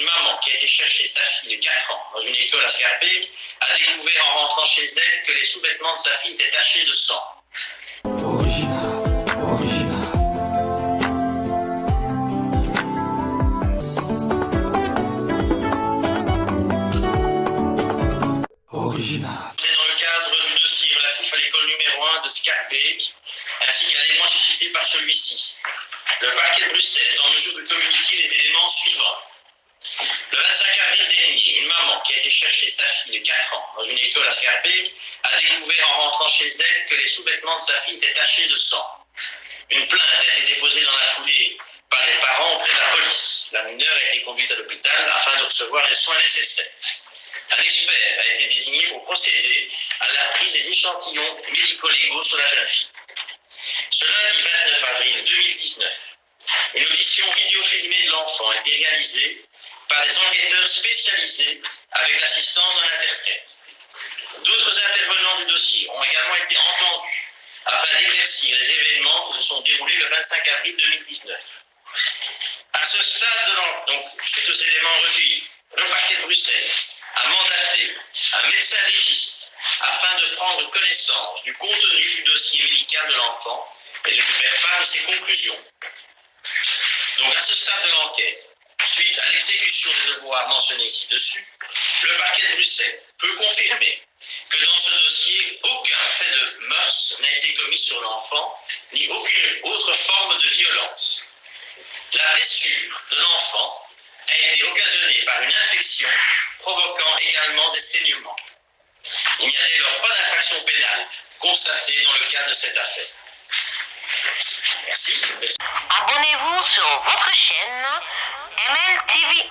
une maman qui a été chercher sa fille de 4 ans dans une école à Scarbeck a découvert en rentrant chez elle que les sous-vêtements de sa fille étaient tachés de sang. Original, original. Original. C'est dans le cadre du dossier relatif à l'école numéro 1 de Scarbeck, ainsi qu'à l'élément suscité par celui-ci. Le parquet de Bruxelles est en mesure de communiquer les éléments suivants. Le 25 avril dernier, une maman qui a été chercher sa fille de 4 ans dans une école à Scarbeck a découvert en rentrant chez elle que les sous-vêtements de sa fille étaient tachés de sang. Une plainte a été déposée dans la foulée par les parents auprès de la police. La mineure a été conduite à l'hôpital afin de recevoir les soins nécessaires. Un expert a été désigné pour procéder à la prise des échantillons médico-légaux sur la jeune fille. Ce lundi 29 avril 2019, une audition vidéofilmée de l'enfant a été réalisée par des enquêteurs spécialisés avec l'assistance d'un interprète. D'autres intervenants du dossier ont également été entendus afin d'éclaircir les événements qui se sont déroulés le 25 avril 2019. À ce stade, donc, suite aux éléments recueillis, le parquet de Bruxelles a mandaté un médecin légiste afin de prendre connaissance du contenu du dossier médical de l'enfant et de lui faire part de ses conclusions. Donc à ce stade de l'enquête, suite à l'exécution des devoirs mentionnés ci-dessus, le parquet de Bruxelles peut confirmer que dans ce dossier, aucun fait de mœurs n'a été commis sur l'enfant, ni aucune autre forme de violence. La blessure de l'enfant a été occasionnée par une infection provoquant également des saignements. Il n'y a dès lors pas d'infraction pénale constatée dans le cadre de cette affaire. Merci. Abonnez-vous sur votre chaîne MLTV.